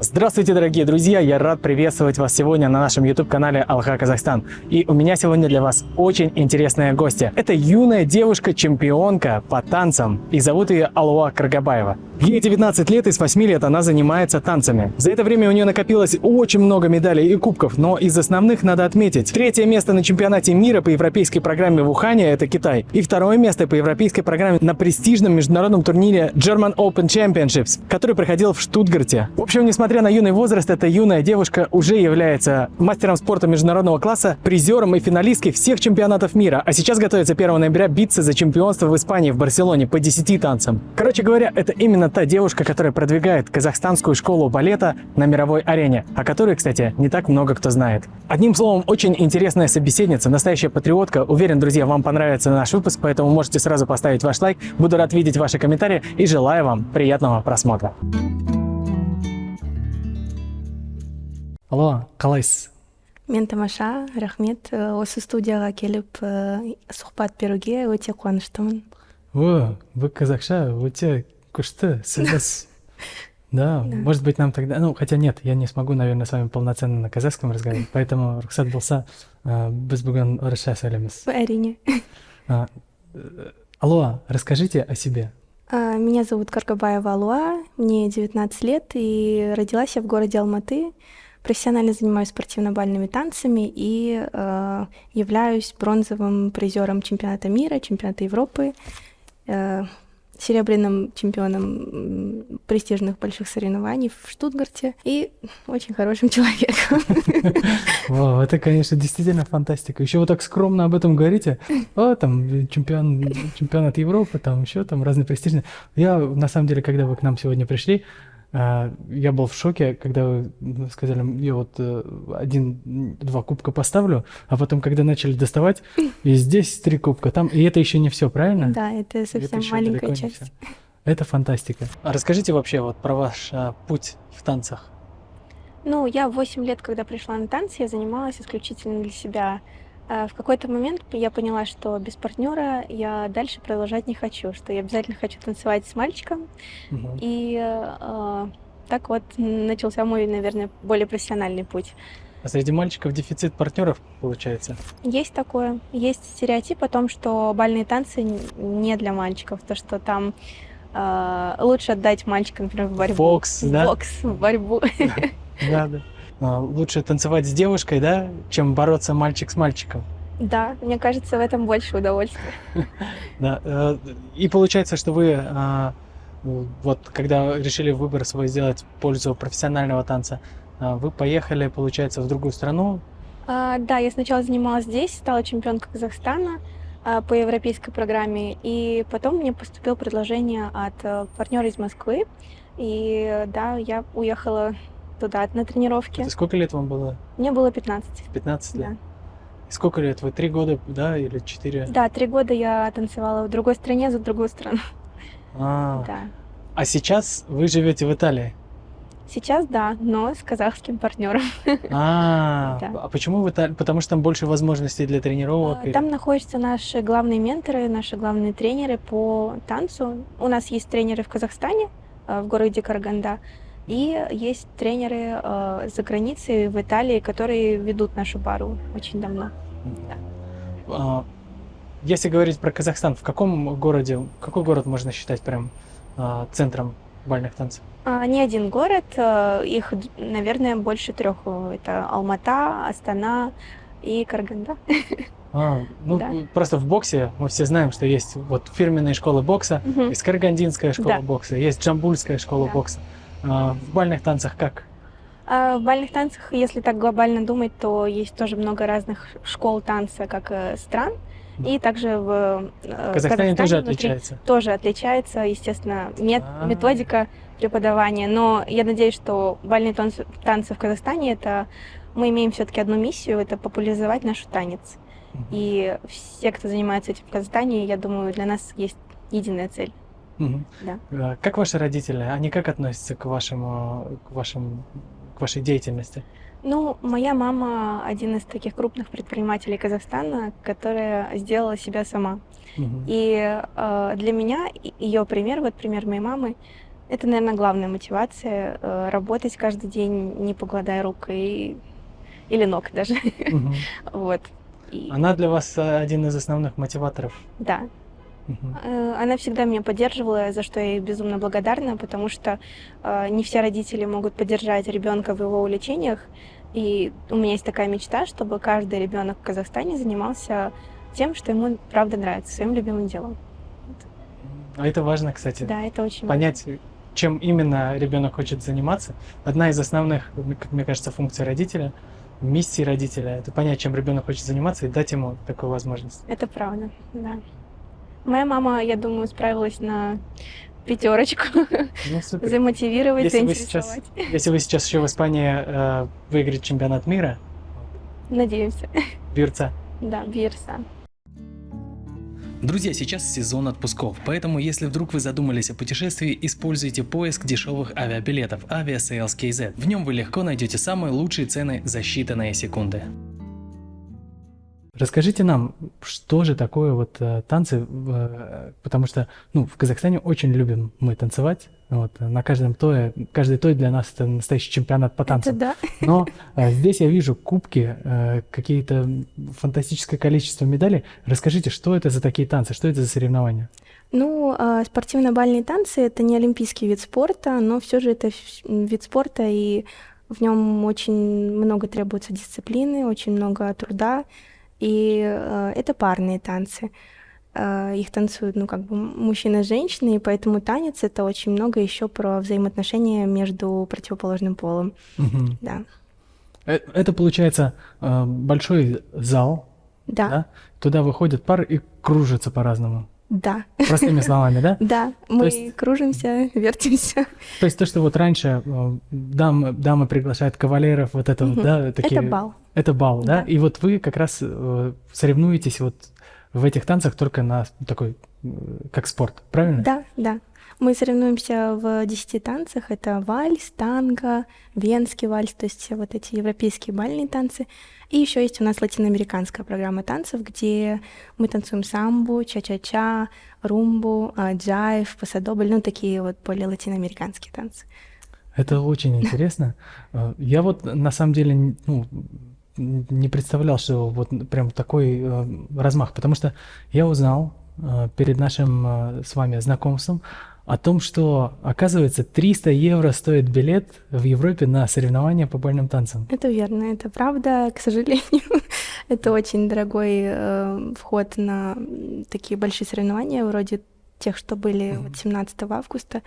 Здравствуйте, дорогие друзья! Я рад приветствовать вас сегодня на нашем YouTube-канале Алха Казахстан. И у меня сегодня для вас очень интересная гостья. Это юная девушка-чемпионка по танцам. И зовут ее Алуа Каргабаева. Ей 19 лет, и с 8 лет она занимается танцами. За это время у нее накопилось очень много медалей и кубков, но из основных надо отметить: третье место на чемпионате мира по европейской программе в Ухане, это Китай, и второе место по европейской программе на престижном международном турнире German Open Championships, который проходил в Штутгарте. В общем, несмотря на юный возраст, эта юная девушка уже является мастером спорта международного класса, призером и финалисткой всех чемпионатов мира, а сейчас готовится 1 ноября биться за чемпионство в Испании, в Барселоне, по 10 танцам. Короче говоря, это именно та девушка, которая продвигает казахстанскую школу балета на мировой арене, о которой, кстати, не так много кто знает. Одним словом, очень интересная собеседница, настоящая патриотка. Уверен, друзья, вам понравится наш выпуск, поэтому можете сразу поставить ваш лайк. Буду рад видеть ваши комментарии и желаю вам приятного просмотра. Алло, қалайсыз? Мен тамаша, рахмет. Осы студияға келіп сұхбат беруге өте қуаныштымын. Вы казахша, өте күшті, сіз. Да, может быть, нам тогда... Ну, хотя нет, я не смогу, наверное, с вами полноценно на казахском разговаривать, поэтому рұқсат болса, біз бүгін орысша сөйлейміз. Әрине. Алуа, расскажите о себе. Меня зовут Каргабаева Алуа, мне 19 лет, и родилась я в городе Алматы. Профессионально занимаюсь спортивно-бальными танцами и являюсь бронзовым призером чемпионата мира, чемпионата Европы, серебряным чемпионом престижных больших соревнований в Штутгарте и очень хорошим человеком. Вау, это, конечно, действительно фантастика. Еще вы так скромно об этом говорите. Там чемпионат Европы, там еще там разные престижные. Я, на самом деле, когда вы к нам сегодня пришли, я был в шоке, когда вы сказали, я вот 1-2 кубка поставлю, а потом, когда начали доставать, и здесь 3 кубка, там, и это еще не все, правильно? Да, это совсем маленькая часть. Это фантастика. А расскажите вообще вот про ваш путь в танцах. Ну, я 8 лет, когда пришла на танцы, я занималась исключительно для себя. В какой-то момент я поняла, что без партнера я дальше продолжать не хочу, что я обязательно хочу танцевать с мальчиком. И так вот начался мой, наверное, более профессиональный путь. А среди мальчиков дефицит партнеров получается? Есть такое. Есть стереотип о том, что бальные танцы не для мальчиков, то, что там лучше отдать мальчикам, например, в борьбу. Бокс, да? Бокс, в борьбу. Да. Лучше танцевать с девушкой, да, чем бороться мальчик с мальчиком. Да, мне кажется, в этом больше удовольствия. Да. И получается, что вы вот когда решили выбор свой сделать в пользу профессионального танца, вы поехали, получается, в другую страну? Да, я сначала занималась здесь, стала чемпионкой Казахстана по европейской программе, и потом мне поступило предложение от партнера из Москвы, и да, я уехала туда на тренировки. Это сколько лет вам было? Мне было 15. 15 лет? Да. И сколько лет? Вы 3 года, да, или 4? Да, 3 года я танцевала в другой стране, за другую страну. Да. А сейчас вы живете в Италии? Сейчас да, но с казахским партнером. А почему в Италии? Потому что там больше возможностей для тренировок? Там находятся наши главные менторы, наши главные тренеры по танцу. У нас есть тренеры в Казахстане, в городе Караганда. И есть тренеры за границей в Италии, которые ведут нашу пару очень давно. Да. Если говорить про Казахстан, какой город можно считать прям центром бальных танцев? Не один город, их, наверное, больше 3. Это Алмата, Астана и Караганда. Да. Просто в боксе мы все знаем, что есть вот фирменные школы бокса, есть карагандинская школа бокса, есть джамбульская школа бокса. В бальных танцах как? В бальных танцах, если так глобально думать, то есть тоже много разных школ танца, как стран. И также в Казахстане тоже отличается? Тоже отличается, естественно, методика преподавания. Но я надеюсь, что бальные танцы в Казахстане, мы имеем все-таки одну миссию, это популяризовать наш танец. И все, кто занимается этим в Казахстане, я думаю, для нас есть единая цель. Да. Как ваши родители, они как относятся к вашей деятельности? Ну, моя мама один из таких крупных предпринимателей Казахстана, которая сделала себя сама. И для меня ее пример, вот пример моей мамы, Это, наверное, главная мотивация работать каждый день, не покладая рук или ног даже. Мгм. Вот. И Она для вас один из основных мотиваторов. да, Мгм. она всегда меня поддерживала, за что я ей безумно благодарна, потому что не все родители могут поддержать ребенка в его увлечениях. И у меня есть такая мечта, чтобы каждый ребенок в Казахстане занимался тем, что ему правда нравится, своим любимым делом. А это важно, кстати, Да, это очень важно. понять, чем именно ребенок хочет заниматься. Одна из основных, как мне кажется, функций родителя, миссии родителя, это понять, чем ребенок хочет заниматься и дать ему такую возможность. Это правда, да. Моя мама, я думаю, справилась на 5. Ну, супер. Замотивировать, Если вы сейчас, заинтересовать. если вы сейчас еще в Испании выиграете чемпионат мира, Надеемся. Бирца. Да, Бирса. Друзья, сейчас сезон отпусков, поэтому если вдруг вы задумались о путешествии, используйте поиск дешевых авиабилетов Aviasales.kz. В нем вы легко найдете самые лучшие цены за считанные секунды. Расскажите нам, что же такое вот танцы, потому что в Казахстане очень любим мы танцевать. Вот, на каждый той для нас это настоящий чемпионат по Это танцам. да. Но здесь я вижу кубки, какие-то фантастическое количество медалей. Расскажите, что это за такие танцы, что это за соревнования? Ну, спортивно-бальные танцы — это не олимпийский вид спорта, но все же это вид спорта, и в нем очень много требуется дисциплины, очень много труда, и это парные танцы. Их танцуют, мужчина и женщина, и поэтому танец — это очень много еще про взаимоотношения между противоположным полом. Мгм. Да. Это получается большой зал, Да, да? Туда выходят пары и кружатся по-разному. да, Простыми словами, да? да. Мы есть- кружимся, вертимся. То есть то, что вот раньше дамы приглашают кавалеров, вот это вот, Мгм. да, такие... Это бал. Это бал, да? Да. И вот вы как раз соревнуетесь вот в этих танцах только на такой, как спорт, правильно? Да, да. Мы соревнуемся в 10 танцах. Это вальс, танго, венский вальс, то есть вот эти европейские бальные танцы. И еще есть у нас латиноамериканская программа танцев, где мы танцуем самбу, ча-ча-ча, румбу, джайв, пасадобль, такие вот более латиноамериканские танцы. Это очень интересно. Я вот на самом деле не представлял, что вот прям такой размах, потому что я узнал перед нашим с вами знакомством о том, что, оказывается, 300 евро стоит билет в Европе на соревнования по бальным танцам. Это верно, это правда, к сожалению. Это очень дорогой вход на такие большие соревнования, вроде тех, что были вот 17 августа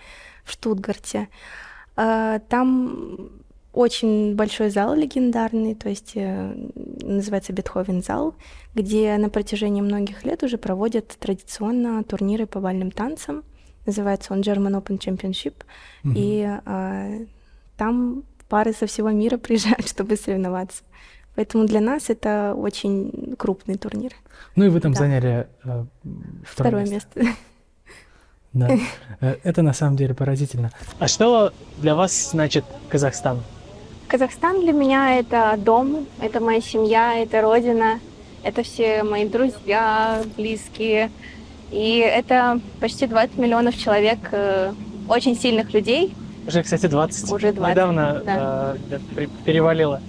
в Штутгарте. Там очень большой зал легендарный, то есть называется Бетховен-зал, где на протяжении многих лет уже проводят традиционно турниры по бальным танцам. Называется он German Open Championship. И там пары со всего мира приезжают, чтобы соревноваться. Поэтому для нас это очень крупный турнир. Ну и вы там Да. заняли Второе место. Да, это на самом деле поразительно. А что для вас значит Казахстан? Казахстан для меня — это дом, это моя семья, это родина, это все мои друзья, близкие. И это почти 20 миллионов человек, очень сильных людей, Уже, кстати, 20. Уже 20, Недавно да. перевалило.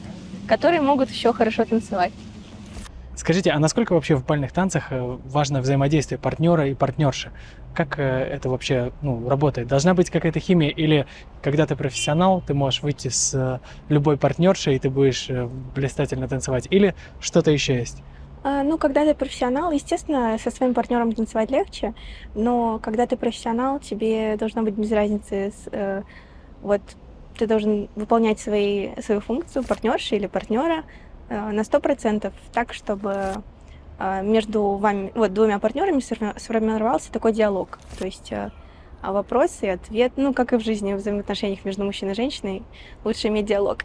которые могут еще хорошо танцевать. Скажите, а насколько вообще в бальных танцах важно взаимодействие партнера и партнерши? Как это вообще работает? Должна быть какая-то химия? Или когда ты профессионал, ты можешь выйти с любой партнершей, и ты будешь блистательно танцевать? Или что-то еще есть? Когда ты профессионал, естественно, со своим партнером танцевать легче, но когда ты профессионал, тебе должно быть без разницы, вот ты должен выполнять свою функцию партнерши или партнера на 100%, так, чтобы между вами, вот двумя партнерами сформировался такой диалог. То есть вопрос и ответ, как и в жизни, в взаимоотношениях между мужчиной и женщиной, лучше иметь диалог.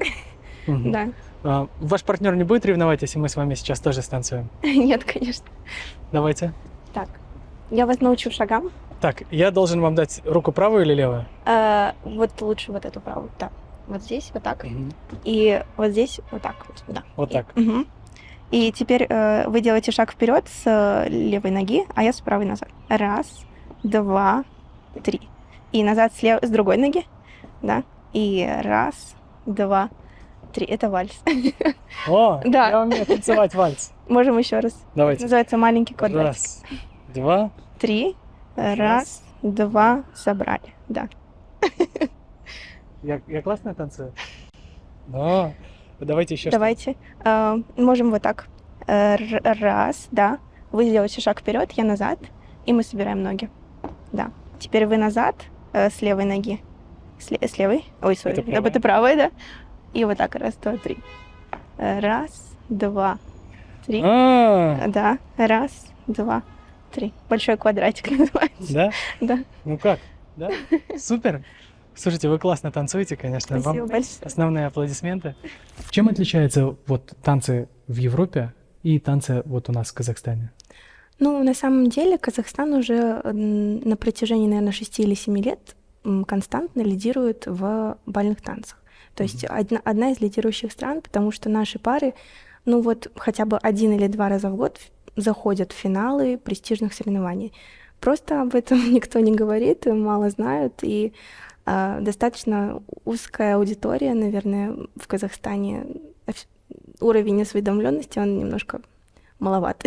Мгм. Да. Ваш партнер не будет ревновать, если мы с вами сейчас тоже станцуем? Нет, конечно. Давайте. Так, я вас научу шагам. Так, я должен вам дать руку правую или левую? Вот лучше вот эту правую. Так, вот здесь вот так. И вот здесь вот так вот. Да. Вот так. Мгм. И теперь вы делаете шаг вперед с левой ноги, а я с правой назад. 1, 2, 3. И назад с другой ноги, да. И раз, два, три. Это вальс. О, Да. я умею танцевать вальс. Можем еще раз. Давайте. Называется маленький квадратик. Раз, два. 3. Раз, два, собрали. Да. Я классно танцую? Да. Давайте еще Давайте. Можем вот так. Раз, да. Вы сделаете шаг вперед, я назад, и мы собираем ноги. Да. Теперь вы назад с левой ноги. С левой. Ой, сори. Это правая, да. И вот так. Раз, два, три. Раз, два, три. Да. Раз, два, три. Большой квадратик называется. Да? Да. Ну как? Да? Супер. Слушайте, вы классно танцуете, конечно. Спасибо Вам большое. основные аплодисменты. Чем отличаются вот танцы в Европе и танцы вот у нас в Казахстане? Ну, на самом деле, Казахстан уже на протяжении, наверное, 6 или 7 лет константно лидирует в бальных танцах. То есть одна из лидирующих стран, потому что наши пары, ну вот хотя бы 1 или 2 раза в год заходят в финалы престижных соревнований. Просто об этом никто не говорит, мало знают, и достаточно узкая аудитория, наверное, в Казахстане. Уровень осведомленности, он немножко маловат,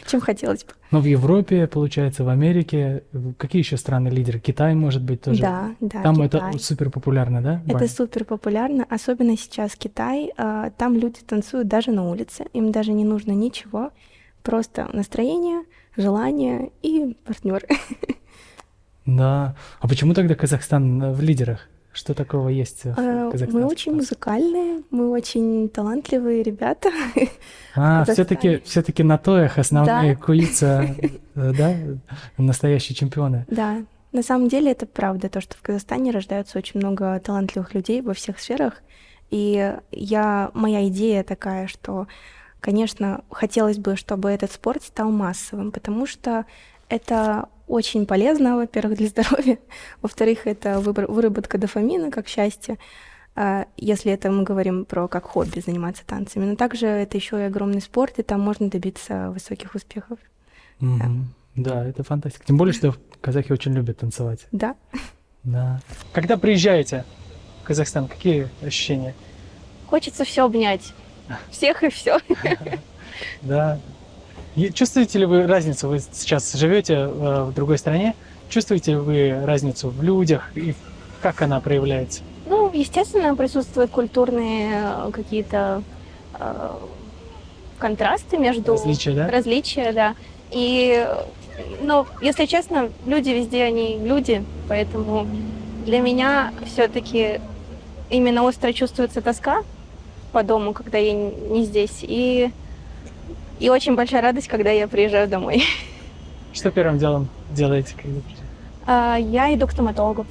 чем хотелось бы. Но в Европе, получается, в Америке, какие еще страны лидеры? Китай, может быть, тоже? Да, Там Китай. Это супер популярно, да? Это супер популярно, особенно сейчас Китай. Там люди танцуют даже на улице, им даже не нужно ничего, просто настроение, желание и партнер. Да. А почему тогда Казахстан в лидерах? Что такого есть в Казахстане? Мы очень музыкальные, мы очень талантливые ребята. Все-таки на тоях основные куются, да, настоящие чемпионы. Да, на самом деле это правда, то, что в Казахстане рождаются очень много талантливых людей во всех сферах. И моя идея такая, что, конечно, хотелось бы, чтобы этот спорт стал массовым, потому что это очень полезно, во-первых, для здоровья, во-вторых, это выработка дофамина, как счастье, если это мы говорим про как хобби заниматься танцами. Но также это еще и огромный спорт, и там можно добиться высоких успехов. Да, это фантастика. Тем более, что казахи очень любят танцевать. Да. Да. Когда приезжаете в Казахстан, какие ощущения? Хочется все обнять. Всех и все. Да. Чувствуете ли вы разницу? Вы сейчас живете в другой стране. Чувствуете ли вы разницу в людях и как она проявляется? Ну, естественно, присутствуют культурные какие-то контрасты между... Различия, да. И, ну, если честно, люди везде, они люди, поэтому для меня все-таки именно остро чувствуется тоска по дому, когда я не здесь, и очень большая радость, когда я приезжаю домой. Что первым делом делаете, когда приезжаете? Я иду к стоматологу.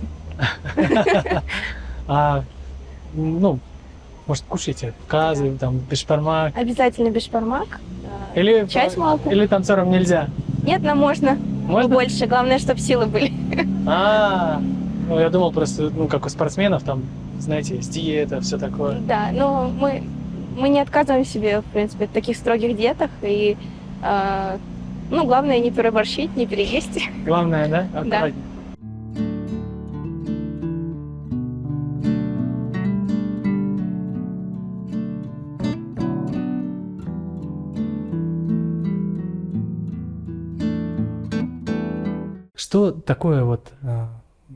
Ну, может, кушаете казы, там, бешбармак? Обязательно бешбармак. Или чай с молоком. Или танцорам нельзя? Нет, нам можно. Можно? Больше. Главное, чтобы силы были. Ну, я думал просто, ну, как у спортсменов, там, знаете, есть диета, все такое. Да, но мы не отказываем себе, в принципе, в таких строгих диетах. И, ну, главное не переборщить, не переесть. Главное, да? Да. Что такое вот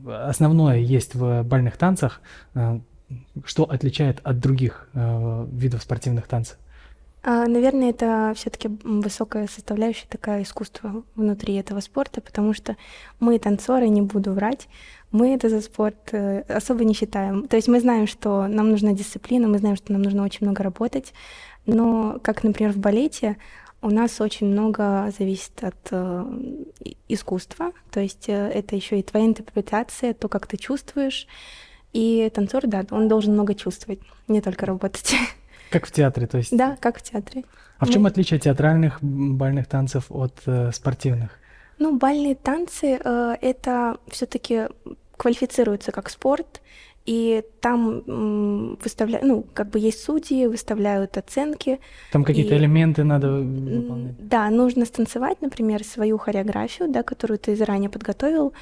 основное есть в бальных танцах, что отличает от других видов спортивных танцев? Наверное, это все-таки высокая составляющая такая искусство внутри этого спорта, потому что мы, танцоры, не буду врать, мы это за спорт особо не считаем. То есть мы знаем, что нам нужна дисциплина, мы знаем, что нам нужно очень много работать, но, как, например, в балете, у нас очень много зависит от искусства, то есть это еще и твоя интерпретация, то, как ты чувствуешь. И танцор, да, он должен много чувствовать, не только работать. Как в театре, то есть? Да, как в театре. А в чем отличие от бальных танцев от спортивных? Ну, бальные танцы это все-таки квалифицируются как спорт, и там выставляют, ну, как бы есть судьи, выставляют оценки. Там какие-то элементы надо выполнять? Да, нужно станцевать, например, свою хореографию, да, которую ты заранее подготовил,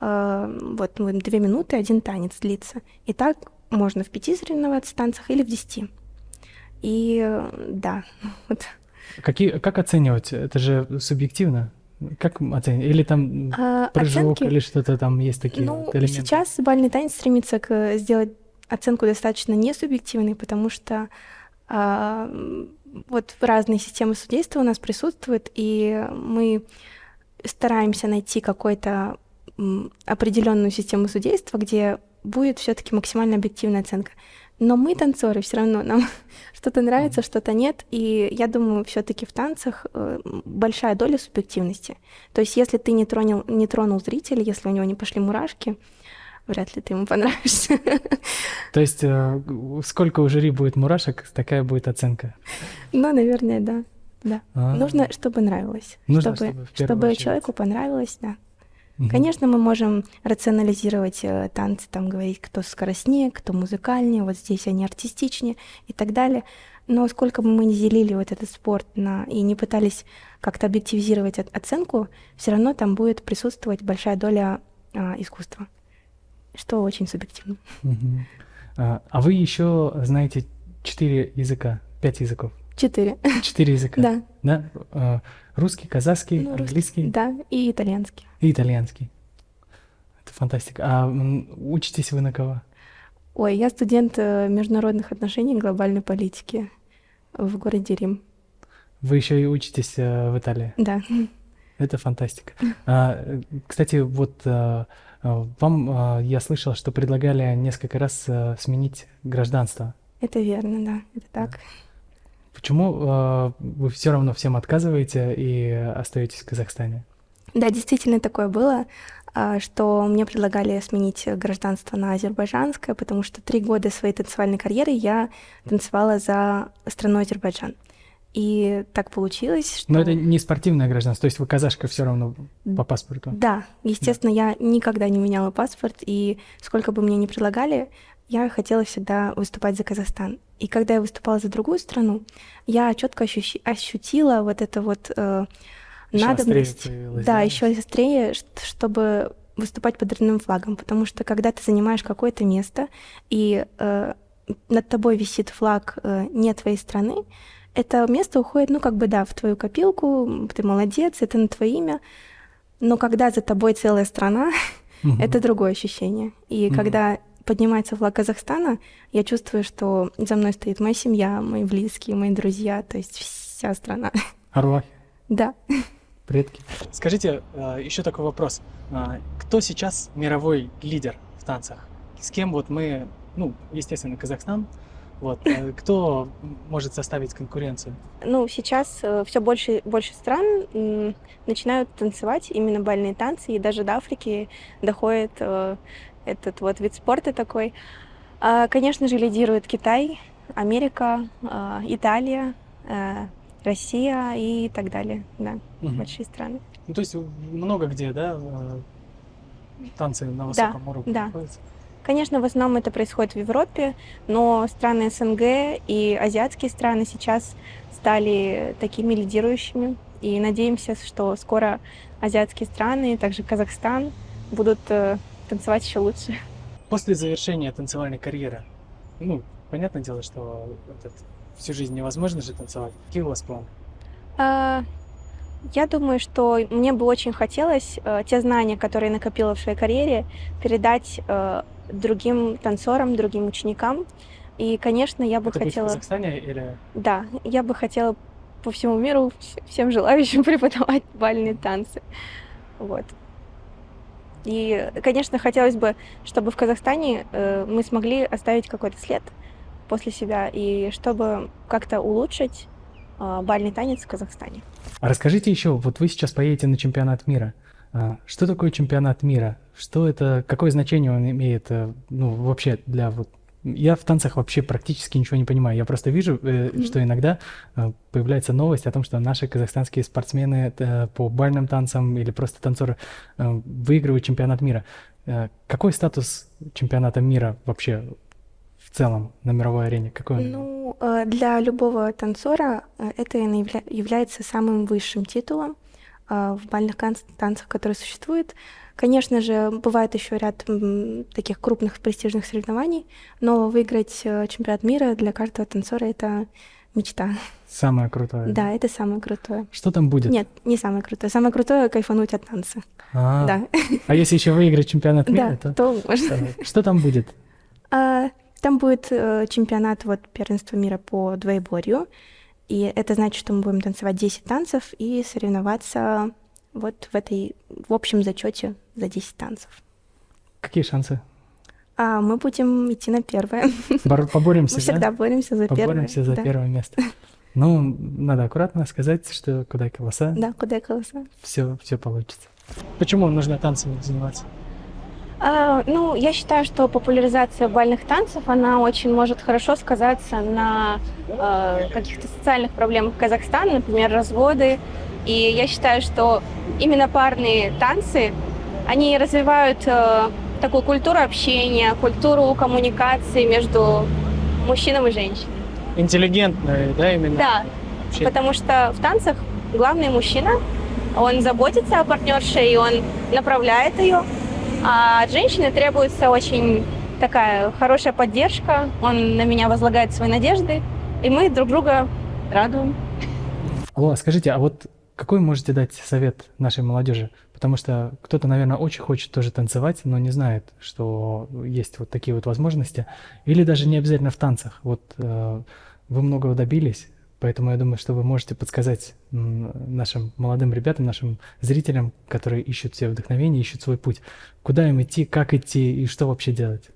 Вот 2 минуты один танец длится. И так можно в 5 соревноваться в танцах или в 10. И да, вот. Как оценивать? Это же субъективно. Как оценивать? Или там прыжок, Оценки, или что-то там есть такие ну, вот элементы? сейчас бальный танец стремится сделать оценку достаточно несубъективной, потому что вот разные системы судейства у нас присутствуют, и мы стараемся найти какую-то определенную систему судейства, где будет все-таки максимально объективная оценка. Но мы, танцоры, все равно нам что-то нравится, что-то нет. И я думаю, все-таки в танцах большая доля субъективности. То есть, если ты не тронул зрителя, если у него не пошли мурашки, вряд ли ты ему понравишься. То есть сколько у жюри будет мурашек, такая будет оценка? Ну, наверное, да. Да. Нужно, чтобы нравилось. Нужно, чтобы человеку понравилось, да. Конечно, мы можем рационализировать танцы, там говорить, кто скоростнее, кто музыкальнее, вот здесь они артистичнее и так далее. Но сколько бы мы ни делили вот этот спорт и не пытались как-то объективизировать оценку, все равно там будет присутствовать большая доля искусства, что очень субъективно. А вы еще знаете 4 языка, 5 языков? 4. 4 языка? Да. Русский, казахский, английский? Да, и итальянский. И итальянский. Это фантастика. А учитесь вы на кого? Ой, я студент международных отношений и глобальной политики в городе Рим. Вы еще и учитесь в Италии? Да. Это фантастика. Кстати, вот вам, я слышал, что предлагали несколько раз сменить гражданство. Это верно, да, это так. Почему вы все равно всем отказываете и остаетесь в Казахстане? Да, действительно такое было, что мне предлагали сменить гражданство на азербайджанское, потому что 3 года своей танцевальной карьеры я танцевала за страну Азербайджан. И так получилось, что... Но это не спортивное гражданство, то есть вы казашка все равно по паспорту? Да, естественно, я никогда не меняла паспорт, и сколько бы мне ни предлагали, я хотела всегда выступать за Казахстан. И когда я выступала за другую страну, я четко ощутила вот это вот надобность. Да, еще острее, чтобы выступать под родным флагом, потому что когда ты занимаешь какое-то место, и над тобой висит флаг не твоей страны, это место уходит, в твою копилку, ты молодец, это на твое имя, но когда за тобой целая страна, это другое ощущение. И когда поднимается флаг Казахстана, я чувствую, что за мной стоит моя семья, мои близкие, мои друзья, то есть вся страна. Арвахи? Да. Предки. Скажите, еще такой вопрос. Кто сейчас мировой лидер в танцах? С кем вот мы, естественно, Казахстан, кто может составить конкуренцию? Сейчас все больше и больше стран начинают танцевать именно бальные танцы, и даже до Африки доходит этот вот вид спорта такой. Конечно же, лидирует Китай, Америка, Италия, Россия и так далее, да, большие страны. То есть много где, да, танцы на высоком уровне находятся? Конечно, в основном это происходит в Европе, но страны СНГ и азиатские страны сейчас стали такими лидирующими. И надеемся, что скоро азиатские страны, также Казахстан, будут танцевать еще лучше. После завершения танцевальной карьеры, понятное дело, что всю жизнь невозможно же танцевать. Какие у вас планы? Я думаю, что мне бы очень хотелось те знания, которые я накопила в своей карьере, передать другим танцорам, другим ученикам. И, конечно, я бы хотела... в Казахстане или... Да, я бы хотела по всему миру всем желающим преподавать бальные танцы. Вот. И, конечно, хотелось бы, чтобы в Казахстане мы смогли оставить какой-то след после себя, и чтобы как-то улучшить бальный танец в Казахстане. А расскажите еще, вот вы сейчас поедете на чемпионат мира. Что такое чемпионат мира? Что это, какое значение он имеет, вообще для вот... Я в танцах вообще практически ничего не понимаю. Я просто вижу, что иногда появляется новость о том, что наши казахстанские спортсмены по бальным танцам или просто танцоры выигрывают чемпионат мира. Какой статус чемпионата мира вообще в целом на мировой арене? Какой он? Для любого танцора это является самым высшим титулом. в бальных танцах, которые существуют. Конечно же, бывает еще ряд таких крупных престижных соревнований, но выиграть чемпионат мира для каждого танцора — это мечта. Самое крутое. Да, это самое крутое. Что там будет? Нет, не самое крутое. Самое крутое — кайфануть от танца. Да. А если еще выиграть чемпионат мира, то можно. Что там будет? Там будет чемпионат первенства мира по двоеборью. И это значит, что мы будем танцевать 10 танцев и соревноваться в общем зачете за 10 танцев. Какие шансы? Мы будем идти на первое. Поборемся, Мы всегда боремся за первое. Поборемся за первое место. Ну, надо аккуратно сказать, что куда колоса. Да, куда колоса. Все получится. Почему нужно танцами заниматься? Я считаю, что популяризация бальных танцев, она очень может хорошо сказаться на каких-то социальных проблемах Казахстана, например, разводы. И я считаю, что именно парные танцы, они развивают такую культуру общения, культуру коммуникации между мужчиной и женщиной. Интеллигентную, да, именно? Да, общение. Потому что в танцах главный мужчина, он заботится о партнерше, и он направляет ее. А от женщины требуется очень такая хорошая поддержка. Он на меня возлагает свои надежды, и мы друг друга радуем. Алло, скажите, а вот какой можете дать совет нашей молодежи? Потому что кто-то, наверное, очень хочет тоже танцевать, но не знает, что есть вот такие вот возможности. Или даже не обязательно в танцах. Вы многого добились, поэтому я думаю, что вы можете подсказать нашим молодым ребятам, нашим зрителям, которые ищут себе вдохновение, ищут свой путь. Куда им идти, как идти и что вообще делать?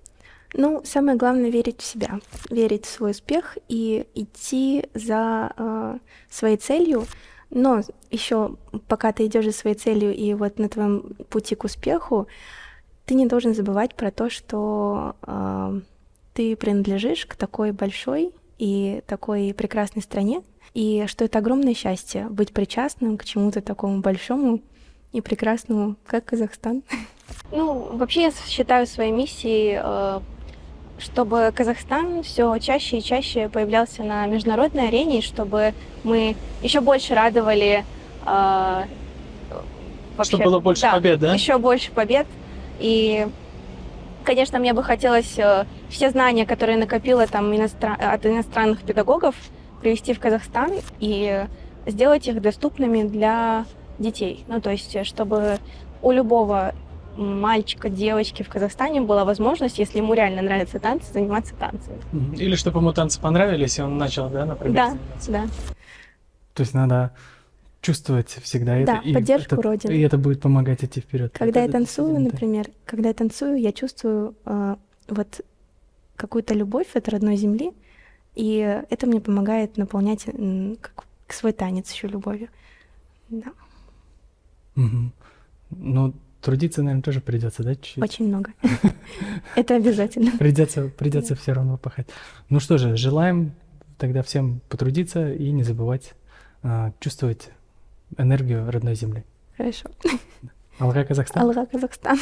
Самое главное — верить в себя, верить в свой успех и идти за своей целью. Но еще пока ты идешь за своей целью и на твоем пути к успеху, ты не должен забывать про то, что ты принадлежишь к такой большой и такой прекрасной стране, и что это огромное счастье быть причастным к чему-то такому большому и прекрасному, как Казахстан. Вообще я считаю своей миссией, чтобы Казахстан все чаще и чаще появлялся на международной арене, чтобы мы еще больше радовали чтобы было больше побед, да? Еще больше побед. И, конечно, мне бы хотелось все знания, которые накопила от иностранных педагогов, привести в Казахстан и сделать их доступными для детей. То есть, чтобы у любого мальчика, девочки в Казахстане была возможность, если ему реально нравятся танцы, заниматься танцами. Или чтобы ему танцы понравились, и он начал, например, заниматься. Да. То есть надо чувствовать всегда это. Да, поддержку Родины. И это будет помогать идти вперед. Когда я танцую, например, я чувствую какую-то любовь от родной земли, и это мне помогает наполнять свой танец еще любовью. Да. Угу. Трудиться, наверное, тоже придется, да, чуть-чуть? Очень много. Это обязательно. Придется все равно пахать. Ну что же, желаем тогда всем потрудиться и не забывать чувствовать энергию родной земли. Хорошо. Алга Казахстан. Алга Казахстан.